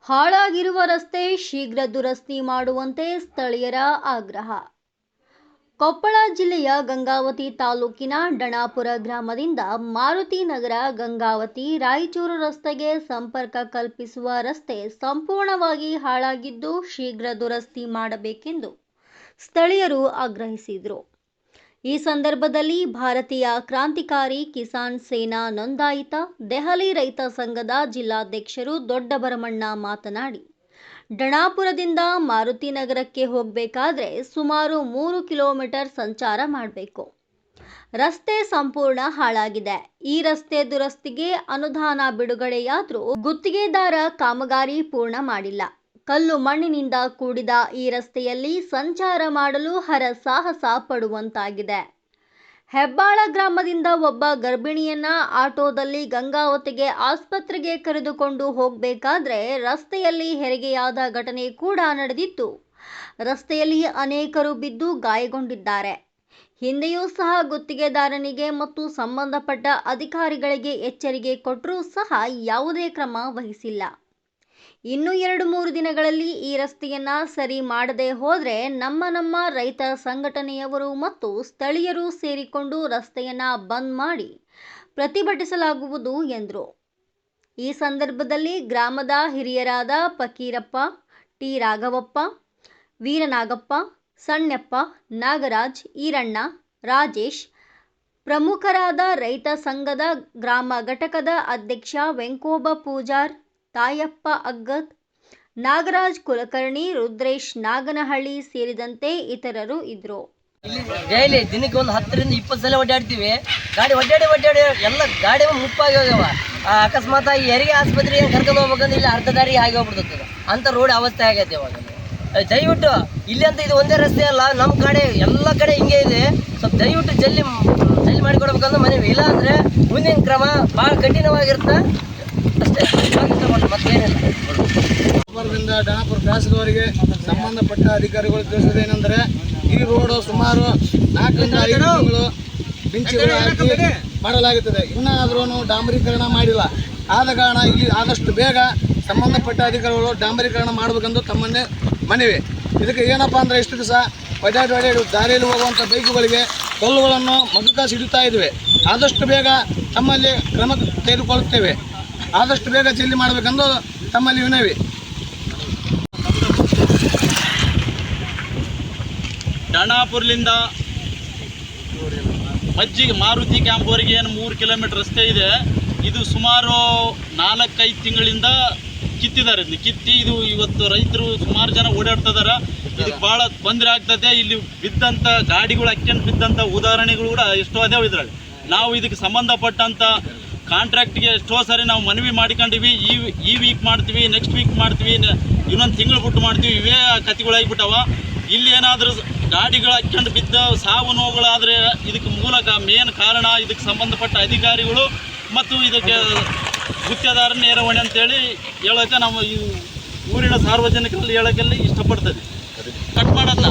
ಹಾಳಾಗಿರುವ ರಸ್ತೆ ಶೀಘ್ರ ದುರಸ್ತಿ ಮಾಡುವಂತೆ ಸ್ಥಳೀಯರ ಆಗ್ರಹ. ಕೊಪ್ಪಳ ಜಿಲ್ಲೆಯ ಗಂಗಾವತಿ ತಾಲೂಕಿನ ಡಣಾಪುರ ಗ್ರಾಮದಿಂದ ಮಾರುತಿ ನಗರ ಗಂಗಾವತಿ ರಾಯಚೂರು ರಸ್ತೆಗೆ ಸಂಪರ್ಕ ಕಲ್ಪಿಸುವ ರಸ್ತೆ ಸಂಪೂರ್ಣವಾಗಿ ಹಾಳಾಗಿದ್ದು ಶೀಘ್ರ ದುರಸ್ತಿ ಮಾಡಬೇಕೆಂದು ಸ್ಥಳೀಯರು ಆಗ್ರಹಿಸಿದರು. ಈ ಸಂದರ್ಭದಲ್ಲಿ ಭಾರತೀಯ ಕ್ರಾಂತಿಕಾರಿ ಕಿಸಾನ್ ಸೇನಾ ನೋಂದಾಯಿತ ದೆಹಲಿ ರೈತ ಸಂಘದ ಜಿಲ್ಲಾಧ್ಯಕ್ಷರು ದೊಡ್ಡಭರಮಣ್ಣ ಮಾತನಾಡಿ, ಡಣಾಪುರದಿಂದ ಮಾರುತಿ ನಗರಕ್ಕೆ ಹೋಗಬೇಕಾದ್ರೆ ಸುಮಾರು 3 ಕಿಲೋಮೀಟರ್ ಸಂಚಾರ ಮಾಡಬೇಕು. ರಸ್ತೆ ಸಂಪೂರ್ಣ ಹಾಳಾಗಿದೆ. ಈ ರಸ್ತೆ ದುರಸ್ತಿಗೆ ಅನುದಾನ ಬಿಡುಗಡೆಯಾದರೂ ಗುತ್ತಿಗೆದಾರ ಕಾಮಗಾರಿ ಪೂರ್ಣ ಮಾಡಿಲ್ಲ. ಕಲ್ಲು ಮಣ್ಣಿನಿಂದ ಕೂಡಿದ ಈ ರಸ್ತೆಯಲ್ಲಿ ಸಂಚಾರ ಮಾಡಲು ಹರಸಾಹಸ ಪಡುವಂತಾಗಿದೆ. ಹೆಬ್ಬಾಳ ಗ್ರಾಮದಿಂದ ಒಬ್ಬ ಗರ್ಭಿಣಿಯನ್ನ ಆಟೋದಲ್ಲಿ ಗಂಗಾವತಿಗೆ ಆಸ್ಪತ್ರೆಗೆ ಕರೆದುಕೊಂಡು ಹೋಗಬೇಕಾದ್ರೆ ರಸ್ತೆಯಲ್ಲಿ ಹೆರಿಗೆಯಾದ ಘಟನೆ ಕೂಡ ನಡೆದಿದ್ದು, ರಸ್ತೆಯಲ್ಲಿ ಅನೇಕರು ಬಿದ್ದು ಗಾಯಗೊಂಡಿದ್ದಾರೆ. ಹಿಂದೆಯೂ ಸಹ ಗುತ್ತಿಗೆದಾರನಿಗೆ ಮತ್ತು ಸಂಬಂಧಪಟ್ಟ ಅಧಿಕಾರಿಗಳಿಗೆ ಎಚ್ಚರಿಕೆ ಕೊಟ್ಟರೂ ಸಹ ಯಾವುದೇ ಕ್ರಮ ವಹಿಸಿಲ್ಲ. ಇನ್ನು 2-3 ದಿನಗಳಲ್ಲಿ ಈ ರಸ್ತೆಯನ್ನ ಸರಿ ಮಾಡದೆ ಹೋದರೆ ನಮ್ಮ ರೈತ ಸಂಘಟನೆಯವರು ಮತ್ತು ಸ್ಥಳೀಯರು ಸೇರಿಕೊಂಡು ರಸ್ತೆಯನ್ನ ಬಂದ್ ಮಾಡಿ ಪ್ರತಿಭಟಿಸಲಾಗುವುದು ಎಂದರು. ಈ ಸಂದರ್ಭದಲ್ಲಿ ಗ್ರಾಮದ ಹಿರಿಯರಾದ ಫಕೀರಪ್ಪ, ಟಿ ರಾಘವಪ್ಪ, ವೀರನಾಗಪ್ಪ, ಸಣ್ಣಪ್ಪ, ನಾಗರಾಜ್, ಈರಣ್ಣ, ರಾಜೇಶ್, ಪ್ರಮುಖರಾದ ರೈತ ಸಂಘದ ಗ್ರಾಮ ಘಟಕದ ಅಧ್ಯಕ್ಷ ವೆಂಕೋಬ ಪೂಜಾರ್, ತಾಯಪ್ಪ ಅಗ್ಗದ್, ನಾಗರಾಜ್ ಕುಲಕರ್ಣಿ, ರುದ್ರೇಶ್ ನಾಗನಹಳ್ಳಿ ಸೇರಿದಂತೆ ಇತರರು ಇದ್ರು. ಡೈಲಿ ದಿನಕ್ಕೆ ಒಂದು 10 ರಿಂದ 20 ಸಲ ಓಡಾಡ್ತೀವಿ. ಗಾಡಿ ಒಡ್ಡಾಡಿ ಎಲ್ಲ ಗಾಡಿ ಮುಪ್ಪಾಗಿ ಹೋಗ್ಯಾವ. ಅಕಸ್ಮಾತ್ ಆಗಿ ಹೆರಿಗೆ ಆಸ್ಪತ್ರೆಗೆ ಕರ್ಕೊಂಡು ಹೋಗ್ಬೇಕಂದ್ರೆ ಇಲ್ಲಿ ಅರ್ಧ ದಾರಿ ಆಗಿ ಹೋಗ್ಬಿಡ್ತದೆ ಅಂತ ರೋಡ್ ಅವಸ್ಥೆ ಆಗೈತೆ. ಇವಾಗ ದಯವಿಟ್ಟು ಇಲ್ಲಿ ಅಂತ ಇದು ಒಂದೇ ರಸ್ತೆ ಅಲ್ಲ, ನಮ್ಮ ಕಡೆ ಎಲ್ಲ ಕಡೆ ಹಿಂಗೆ ಇದೆ. ಸ್ವಲ್ಪ ದಯವಿಟ್ಟು ಜಲ್ದಿ ಮಾಡಿಕೊಡ್ಬೇಕಂದ್ರೆ ಮನವಿ. ಇಲ್ಲ ಅಂದರೆ ಮುಂದಿನ ಕ್ರಮ ಭಾಳ ಕಠಿಣವಾಗಿರುತ್ತೆ ಅಷ್ಟೇ. ಮತ್ತೇನಿಲ್ಲ. ಡಣಾಪುರ ಕ್ರಾಸ್ವರೆಗೆ ಸಂಬಂಧಪಟ್ಟ ಅಧಿಕಾರಿಗಳು ತಿಳಿಸೋದೇನೆಂದರೆ, ಈ ರೋಡು ಸುಮಾರು 4 ರಿಂದ 5 ತಿಂಗಳು ಬಿಂಚುಗಳು ಹಾಕಿ ಮಾಡಲಾಗುತ್ತದೆ. ಇನ್ನಾದ್ರೂ ಡಾಂಬರೀಕರಣ ಮಾಡಿಲ್ಲ. ಆದ ಕಾರಣ ಇಲ್ಲಿ ಆದಷ್ಟು ಬೇಗ ಸಂಬಂಧಪಟ್ಟ ಅಧಿಕಾರಿಗಳು ಡಾಂಬರೀಕರಣ ಮಾಡಬೇಕೆಂದು ತಮ್ಮನ್ನೇ ಮನವಿ. ಇದಕ್ಕೆ ಏನಪ್ಪ ಅಂದರೆ, ಇಷ್ಟು ದಿವಸ ಒಡ್ಡಾಡಿ ದಾರಿಯಲ್ಲಿ ಹೋಗುವಂಥ ಬೈಕುಗಳಿಗೆ ಕಲ್ಲುಗಳನ್ನು ಮಗುಕ ಸಿಡುತ್ತಾ ಇದ್ವಿ. ಆದಷ್ಟು ಬೇಗ ತಮ್ಮಲ್ಲಿ ಕ್ರಮ ತೆಗೆದುಕೊಳ್ಳುತ್ತೇವೆ. ಆದಷ್ಟು ಬೇಗ ಜಲ್ದಿ ಮಾಡಬೇಕೆಂದು ತಮ್ಮಲ್ಲಿ ವಿನವಿ. ಡಣಾಪುರದಿಂದ ಮಜ್ಜಿಗೆ ಮಾರುತಿ ಕ್ಯಾಂಪ್ವರೆಗೆ ಏನು 3 ಕಿಲೋಮೀಟರ್ ರಸ್ತೆ ಇದೆ. ಇದು ಸುಮಾರು 4-5 ತಿಂಗಳಿಂದ ಕಿತ್ತಿದ್ದಾರೆ. ಕಿತ್ತಿ ಇದು ಇವತ್ತು ರೈತರು ಸುಮಾರು ಜನ ಓಡಾಡ್ತಿದ್ದಾರೆ. ಇದಕ್ಕೆ ಭಾಳ ತೊಂದರೆ ಆಗ್ತದೆ. ಇಲ್ಲಿ ಬಿದ್ದಂಥ ಗಾಡಿಗಳು ಅಕ್ಕಂಡು ಬಿದ್ದಂಥ ಉದಾಹರಣೆಗಳು ಕೂಡ ಎಷ್ಟೋ ಅದಾವೆ ಇದರಲ್ಲಿ. ನಾವು ಇದಕ್ಕೆ ಸಂಬಂಧಪಟ್ಟಂಥ ಕಾಂಟ್ರಾಕ್ಟ್ಗೆ ಎಷ್ಟೋ ಸಾರಿ ನಾವು ಮನವಿ ಮಾಡ್ಕೊಂಡಿವಿ. ಈ ವೀಕ್ ಮಾಡ್ತೀವಿ, ನೆಕ್ಸ್ಟ್ ವೀಕ್ ಮಾಡ್ತೀವಿ, ಇನ್ನೊಂದು ತಿಂಗಳು ಬಿಟ್ಟು ಮಾಡ್ತೀವಿ. ಇವೇ ಕತಿಗಳಾಗಿಬಿಟ್ಟವ. ಇಲ್ಲಿ ಏನಾದರೂ ಗಾಡಿಗಳು ಹಾಕ್ಕೊಂಡು ಬಿದ್ದ ಸಾವು ನೋವುಗಳಾದರೆ ಇದಕ್ಕೆ ಮೇನ್ ಕಾರಣ ಇದಕ್ಕೆ ಸಂಬಂಧಪಟ್ಟ ಅಧಿಕಾರಿಗಳು ಮತ್ತು ಇದಕ್ಕೆ ಗುತ್ತಿಗೆದಾರ ನೇರ ಹೊಣೆ ಅಂತೇಳಿ ಹೇಳೋಕ್ಕೆ ನಾವು ಈ ಊರಿನ ಸಾರ್ವಜನಿಕರಲ್ಲಿ ಹೇಳೋಕ್ಕೆಲ್ಲ ಇಷ್ಟಪಡ್ತದೆ. ಕಟ್ ಮಾಡೋದನ್ನ